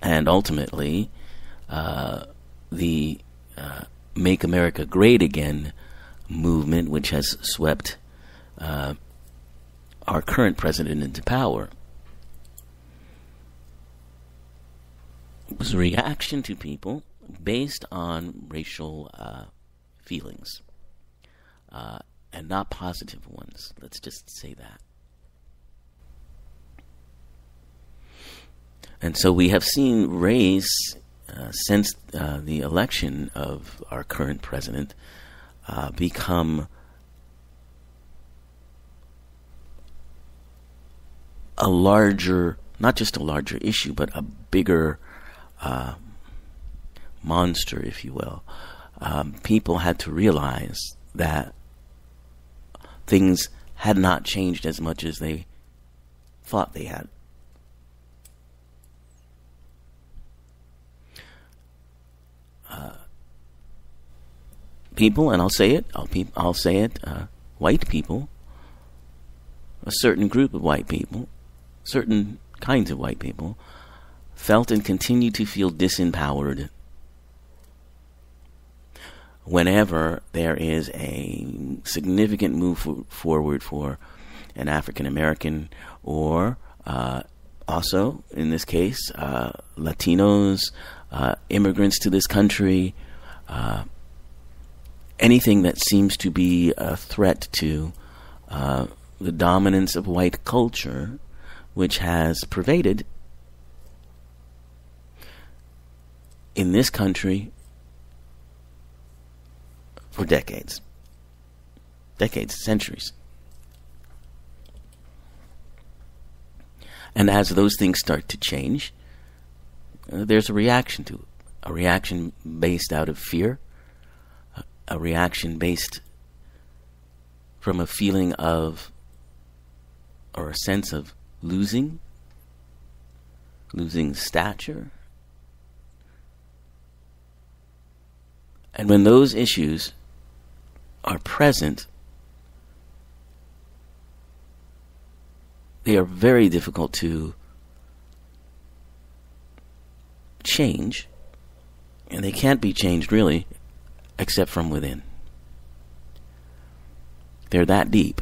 And ultimately, the Make America Great Again movement, which has swept our current president into power, was a reaction to people based on racial feelings, and not positive ones. Let's just say that. And so we have seen race, since the election of our current president, become a larger, not just a larger issue, but a bigger monster, if you will. People had to realize that things had not changed as much as they thought they had. People, and I'll say it, white people, a certain group of white people, certain kinds of white people, felt and continue to feel disempowered whenever there is a significant move forward for an African American, or also, in this case, Latinos, immigrants to this country, anything that seems to be a threat to the dominance of white culture, which has pervaded in this country for decades, centuries. And as those things start to change, there's a reaction to it, a reaction based out of fear, a reaction based from a feeling of, or a sense of losing stature. And when those issues are present, they are very difficult to change, and they can't be changed really except from within. They're that deep.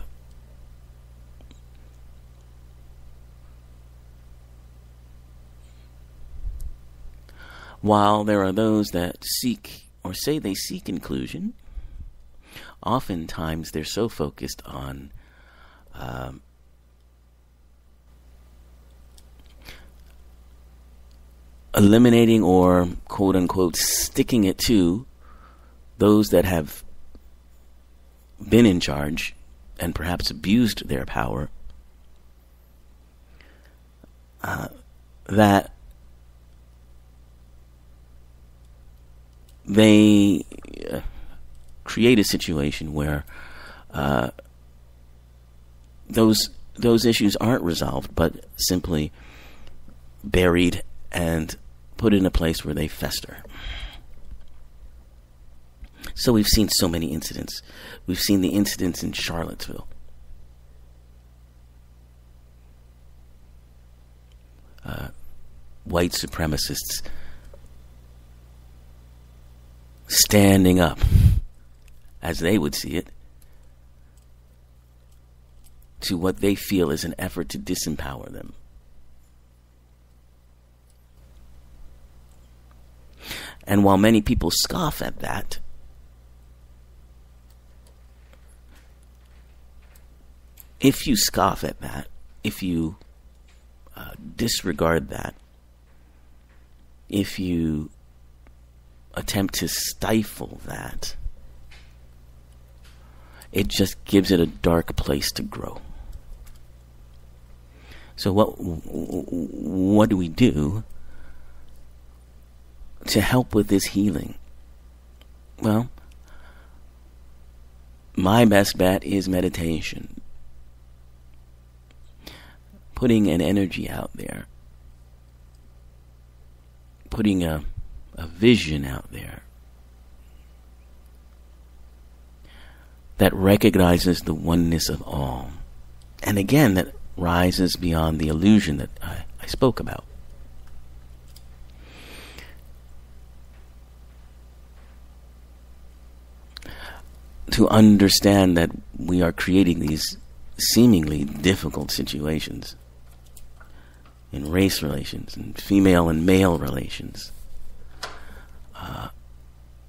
While there are those that seek or say they seek inclusion, oftentimes they're so focused on eliminating or quote unquote sticking it to those that have been in charge and perhaps abused their power, that they create a situation where those issues aren't resolved, but simply buried and put in a place where they fester. So we've seen so many incidents. We've seen the incidents in Charlottesville. White supremacists standing up, as they would see it, to what they feel is an effort to disempower them. And while many people scoff at that, if you scoff at that, if you disregard that, if you attempt to stifle that, it just gives it a dark place to grow. So what do we do to help with this healing? Well, my best bet is meditation. Putting an energy out there. Putting a vision out there that recognizes the oneness of all. And again, that rises beyond the illusion that I spoke about. to understand that we are creating these seemingly difficult situations in race relations, in female and male relations,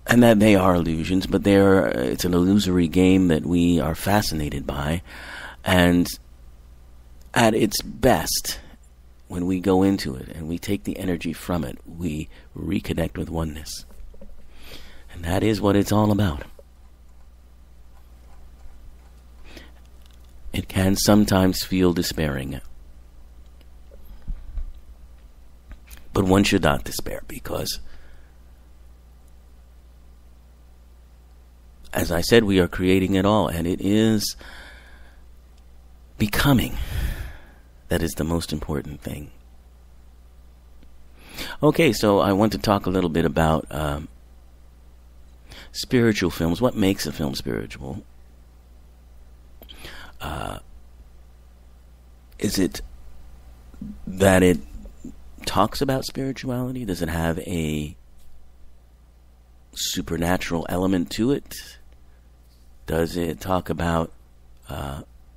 and that they are illusions, but it's an illusory game that we are fascinated by, and at its best, when we go into it and we take the energy from it, we reconnect with oneness. And that is what it's all about. It can sometimes feel despairing. But one should not despair, because, as I said, we are creating it all, and it is becoming. That is the most important thing. Okay, so I want to talk a little bit about spiritual films. What makes a film spiritual? Is it that it talks about spirituality? Does it have a supernatural element to it? Does it talk about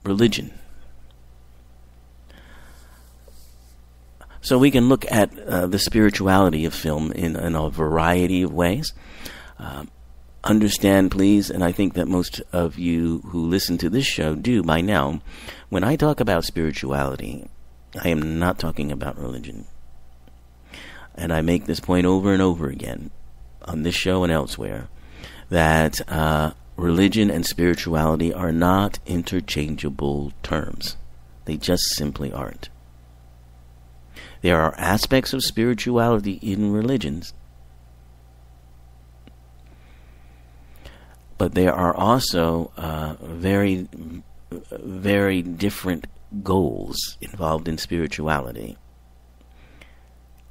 religion? So we can look at the spirituality of film in a variety of ways. Understand, please, and I think that most of you who listen to this show do by now, when I talk about spirituality, I am not talking about religion. And I make this point over and over again on this show and elsewhere, that religion and spirituality are not interchangeable terms. They just simply aren't. There are aspects of spirituality in religions, but there are also very, very different goals involved in spirituality.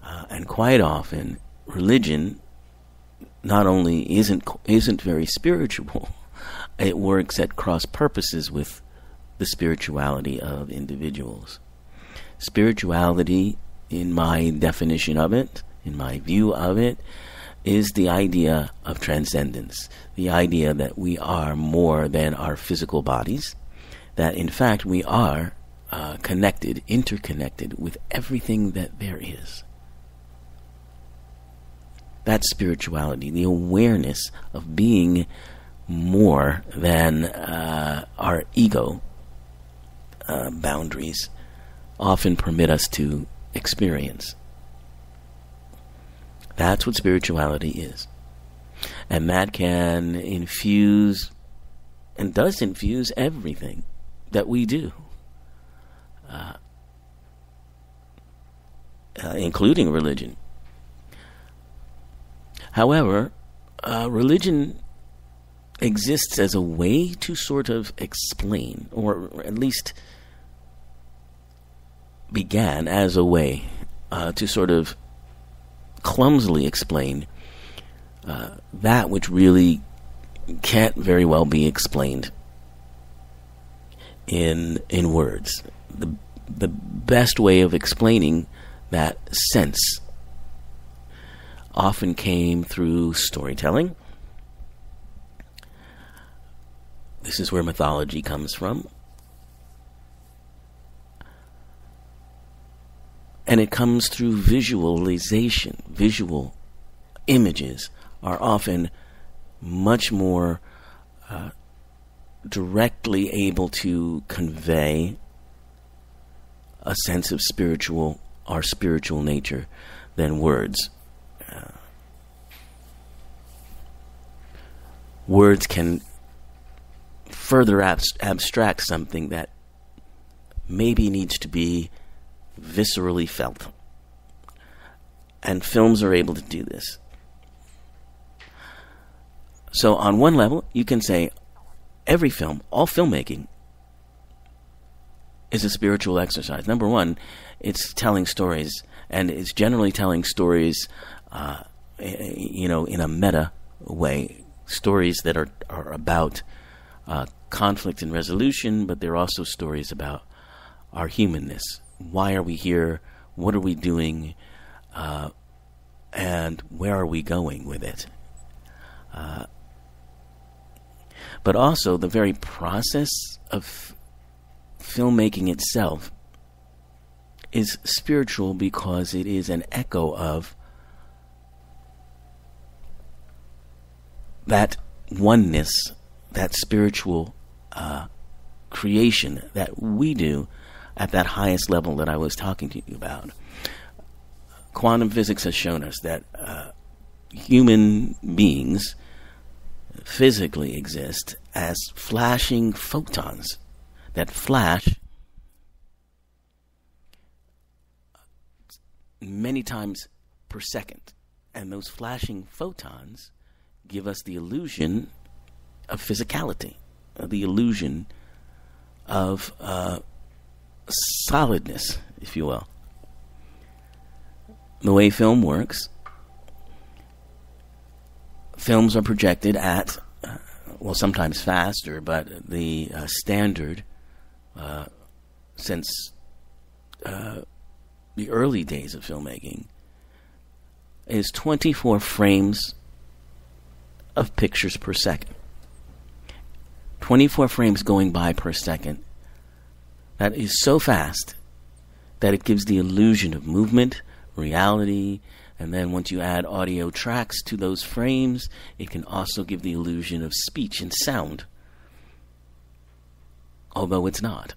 And quite often, religion not only isn't very spiritual, it works at cross purposes with the spirituality of individuals. Spirituality, in my definition of it, in my view of it, is the idea of transcendence, the idea that we are more than our physical bodies, that in fact we are connected, interconnected with everything that there is. That's spirituality, the awareness of being more than our ego boundaries often permit us to experience. That's what spirituality is. And that can infuse, and does infuse, everything that we do, including religion. However, religion exists as a way to sort of explain, or at least began as a way to sort of clumsily explain that which really can't very well be explained in words. The best way of explaining that sense often came through storytelling. This is where mythology comes from. And it comes through visualization. Visual images are often much more directly able to convey a sense of our spiritual nature than words. Words can further abstract something that maybe needs to be viscerally felt. And films are able to do this. So on one level, you can say every film, all filmmaking, is a spiritual exercise. Number one, it's telling stories, and it's generally telling stories, in a meta way. Stories that are about conflict and resolution, but they're also stories about our humanness. Why are we here? What are we doing? And where are we going with it? but also the very process of filmmaking itself is spiritual because it is an echo of that oneness, that spiritual creation that we do at that highest level that I was talking to you about. Quantum physics has shown us that human beings physically exist as flashing photons that flash many times per second. And those flashing photons give us the illusion of physicality, the illusion of solidness, if you will. The way film works, films are projected at, sometimes faster, but the standard since the early days of filmmaking is 24 frames of pictures per second. 24 frames going by per second. That is so fast that it gives the illusion of movement, reality, and then once you add audio tracks to those frames, it can also give the illusion of speech and sound, although it's not.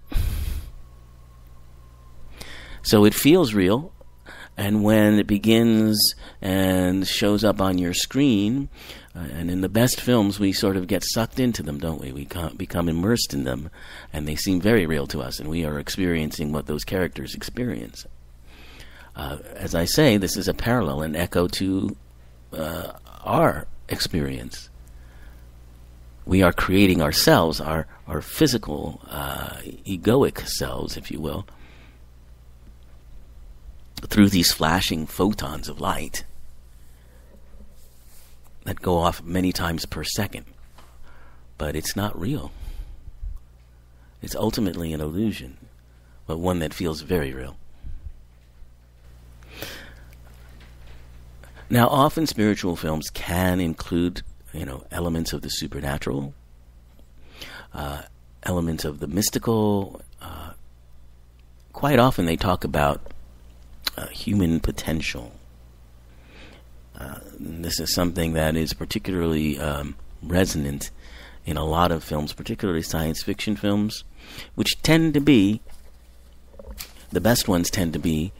So it feels real, and when it begins and shows up on your screen, and in the best films we sort of get sucked into them, don't we? We become immersed in them, and they seem very real to us, and we are experiencing what those characters experience. As I say, this is a parallel, an echo to our experience. We are creating ourselves, our physical, egoic selves, if you will, through these flashing photons of light that go off many times per second. But it's not real. It's ultimately an illusion, but one that feels very real. Now, often spiritual films can include, elements of the supernatural, elements of the mystical. Quite often they talk about human potential. This is something that is particularly resonant in a lot of films, particularly science fiction films, which tend to be, the best ones tend to be,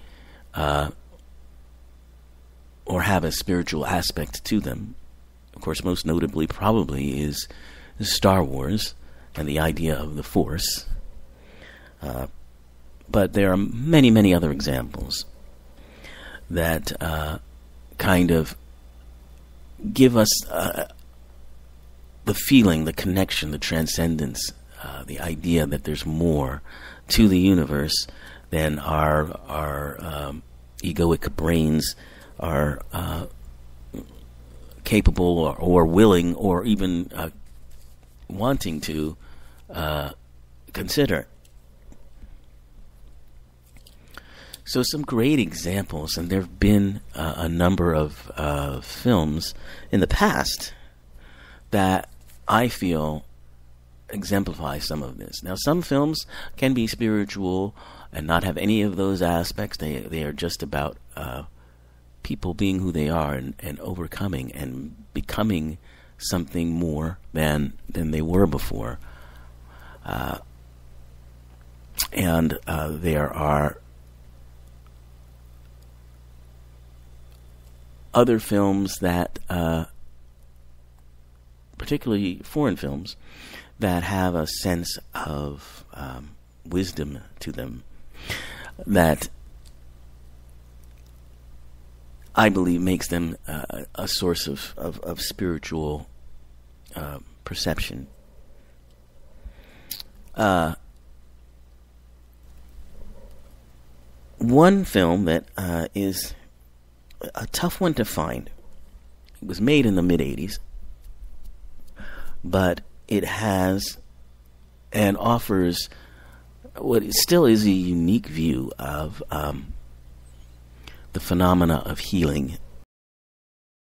or have a spiritual aspect to them. Of course, most notably probably is Star Wars and the idea of the Force. But there are many, many other examples that kind of give us the feeling, the connection, the transcendence, the idea that there's more to the universe than our egoic brains are capable or willing or even wanting to consider. So some great examples, and there have been a number of films in the past that I feel exemplify some of this. Now, some films can be spiritual and not have any of those aspects. They are just about people being who they are and overcoming and becoming something more than they were before. And there are other films that, particularly foreign films, that have a sense of wisdom to them that I believe makes them a source of spiritual perception. One film that is a tough one to find. It was made in the mid-'80s, but it has and offers what still is a unique view of the phenomena of healing